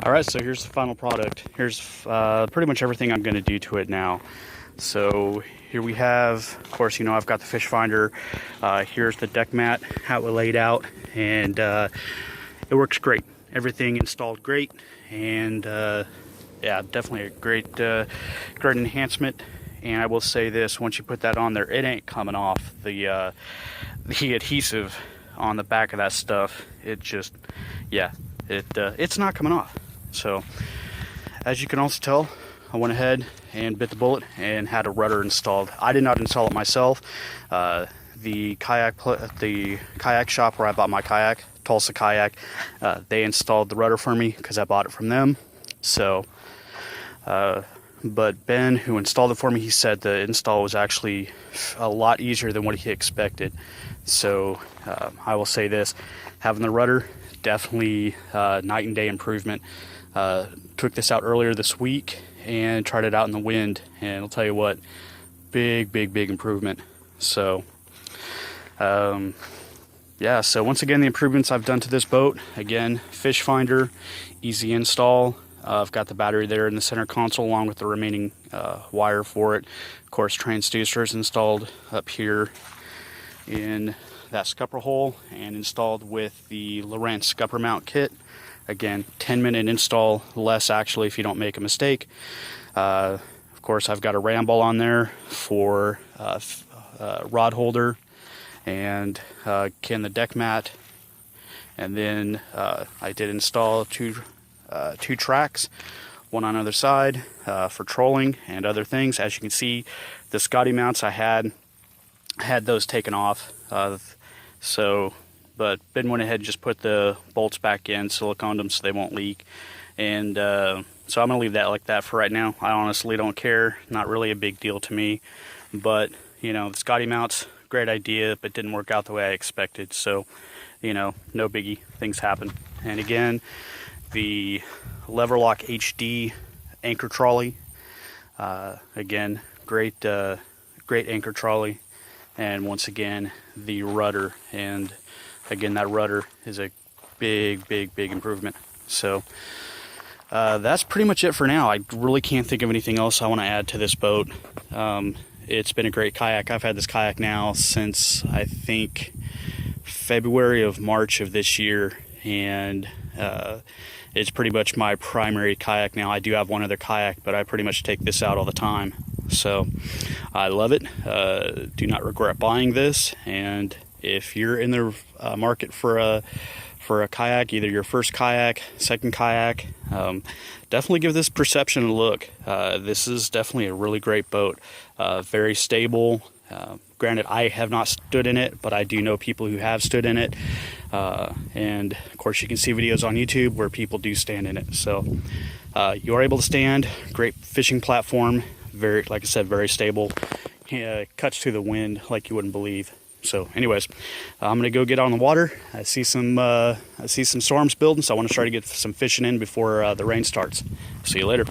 All right, so here's the final product. Here's pretty much everything I'm going to do to it now. So here we have, of course, I've got the fish finder. Here's the deck mat, how it laid out, and it works great. Everything installed great, and yeah, definitely a great enhancement. And I will say this: once you put that on there, it ain't coming off. The adhesive on the back of that stuff, it just, yeah, it's not coming off. So as you can also tell, I went ahead and bit the bullet and had a rudder installed. I did not install it myself. The kayak shop where I bought my kayak, Tulsa Kayak, they installed the rudder for me because I bought it from them. So but Ben, who installed it for me, he said the install was actually a lot easier than what he expected. So I will say this: having the rudder, definitely night and day improvement. Took this out earlier this week and tried it out in the wind, and I'll tell you what, big improvement. So yeah, so once again, the improvements I've done to this boat: again, fish finder, easy install. I've got the battery there in the center console along with the remaining wire for it. Of course, transducers installed up here in that scupper hole and installed with the Lowrance scupper mount kit. Again, 10-minute install, less actually if you don't make a mistake. Of course, I've got a ram ball on there for rod holder, and again, the deck mat. And then I did install two tracks, one on either side for trolling and other things. As you can see, the Scotty mounts I had those taken off. But Ben went ahead and just put the bolts back in, siliconed them so they won't leak. And so I'm going to leave that like that for right now. I honestly don't care. Not really a big deal to me. But, the Scotty mounts, great idea, but didn't work out the way I expected. So, no biggie. Things happen. And again, the Leverlock HD anchor trolley. Again, great anchor trolley. And once again, the rudder. And again, that rudder is a big improvement. So that's pretty much it for now. I really can't think of anything else I want to add to this boat. It's been a great kayak. I've had this kayak now since I think February of March of this year, and it's pretty much my primary kayak now. I do have one other kayak, but I pretty much take this out all the time. So I love it. Do not regret buying this. And if you're in the market for a kayak, either your first kayak, second kayak, definitely give this Perception a look. This is definitely a really great boat. Very stable. Granted, I have not stood in it, but I do know people who have stood in it. And of course, you can see videos on YouTube where people do stand in it. So you are able to stand. Great fishing platform. Very, like I said, very stable. Cuts through the wind like you wouldn't believe. So anyways, I'm gonna go get on the water. I see some storms building, so I want to try to get some fishing in before the rain starts. See you later.